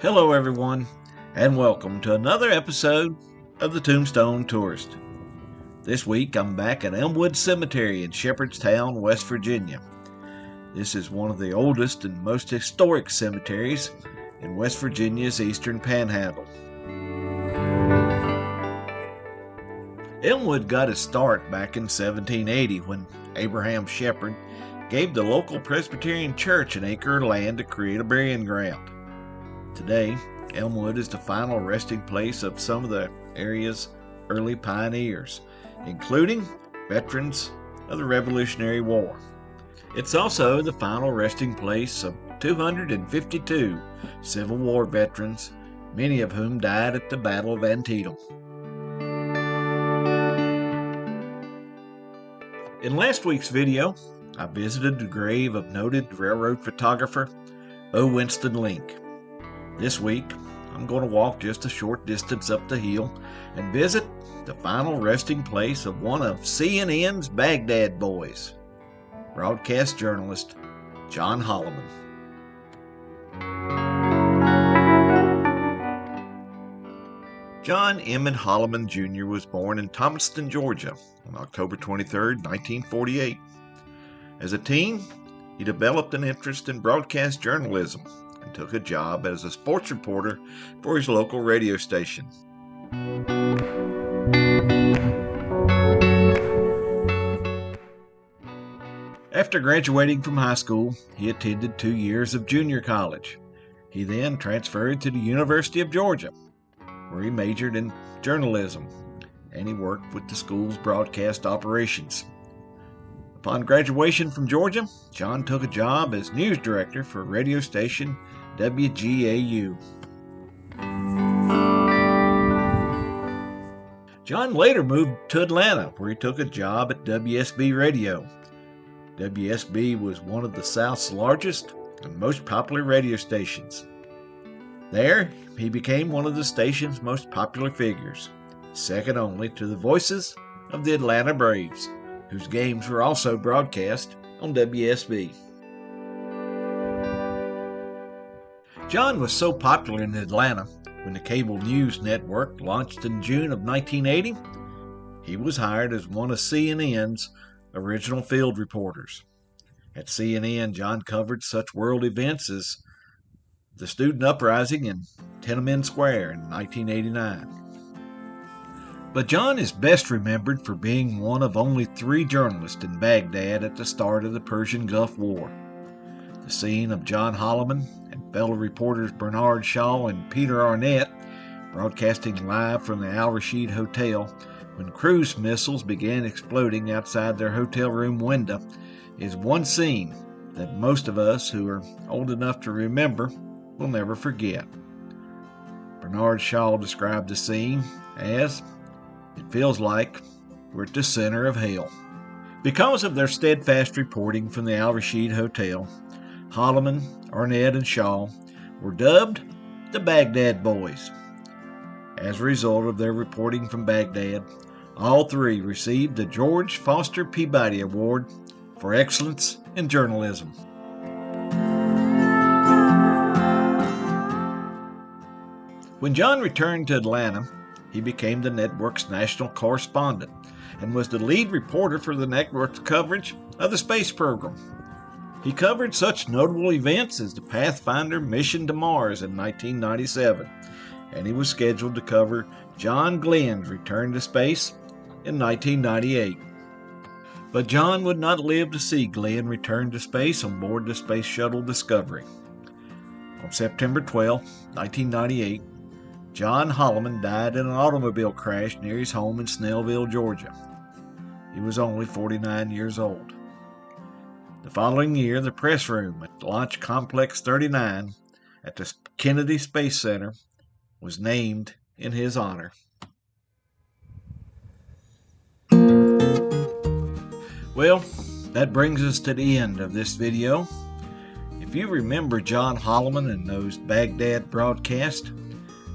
Hello everyone, and welcome to another episode of the Tombstone Tourist. This week I'm back at Elmwood Cemetery in Shepherdstown, West Virginia. This is one of the oldest and most historic cemeteries in West Virginia's eastern panhandle. Elmwood got its start back in 1780 when Abraham Shepherd gave the local Presbyterian church an acre of land to create a burying ground. Today, Elmwood is the final resting place of some of the area's early pioneers, including veterans of the Revolutionary War. It's also the final resting place of 252 Civil War veterans, many of whom died at the Battle of Antietam. In last week's video, I visited the grave of noted railroad photographer O. Winston Link. This week, I'm going to walk just a short distance up the hill and visit the final resting place of one of CNN's Baghdad boys, broadcast journalist John Holliman. John Emmett Holliman Jr. was born in Thomaston, Georgia on October 23, 1948. As a teen, he developed an interest in broadcast journalism and took a job as a sports reporter for his local radio station. After graduating from high school, he attended 2 years of junior college. He then transferred to the University of Georgia, where he majored in journalism, and he worked with the school's broadcast operations. Upon graduation from Georgia, John took a job as news director for radio station WGAU. John later moved to Atlanta, where he took a job at WSB Radio. WSB was one of the South's largest and most popular radio stations. There, he became one of the station's most popular figures, second only to the voices of the Atlanta Braves, whose games were also broadcast on WSB. John was so popular in Atlanta when the cable news network launched in June of 1980, he was hired as one of CNN's original field reporters. At CNN, John covered such world events as the student uprising in Tiananmen Square in 1989. But John is best remembered for being one of only 3 journalists in Baghdad at the start of the Persian Gulf War. The scene of John Holliman and fellow reporters Bernard Shaw and Peter Arnett broadcasting live from the Al-Rashid Hotel when cruise missiles began exploding outside their hotel room window is one scene that most of us who are old enough to remember will never forget. Bernard Shaw described the scene as, "It feels like we're at the center of hell." Because of their steadfast reporting from the Al-Rashid Hotel, Holliman, Arnett, and Shaw were dubbed the Baghdad Boys. As a result of their reporting from Baghdad, all 3 received the George Foster Peabody Award for Excellence in Journalism. When John returned to Atlanta, he became the network's national correspondent and was the lead reporter for the network's coverage of the space program. He covered such notable events as the Pathfinder mission to Mars in 1997, and he was scheduled to cover John Glenn's return to space in 1998. But John would not live to see Glenn return to space on board the Space Shuttle Discovery. On September 12, 1998, John Holliman died in an automobile crash near his home in Snellville, Georgia. He was only 49 years old. The following year, the press room at Launch Complex 39 at the Kennedy Space Center was named in his honor. Well, that brings us to the end of this video. If you remember John Holliman and those Baghdad broadcasts,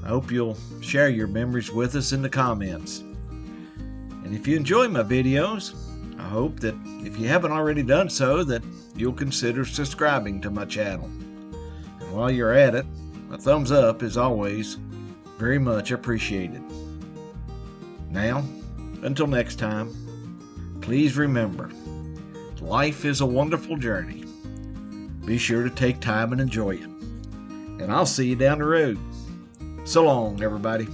I hope you'll share your memories with us in the comments. And if you enjoy my videos, I hope that if you haven't already done so, that you'll consider subscribing to my channel. And while you're at it, A thumbs up is always very much appreciated. Now, until next time, please remember, life is a wonderful journey. Be sure to take time and enjoy it. And I'll see you down the road. So long, everybody.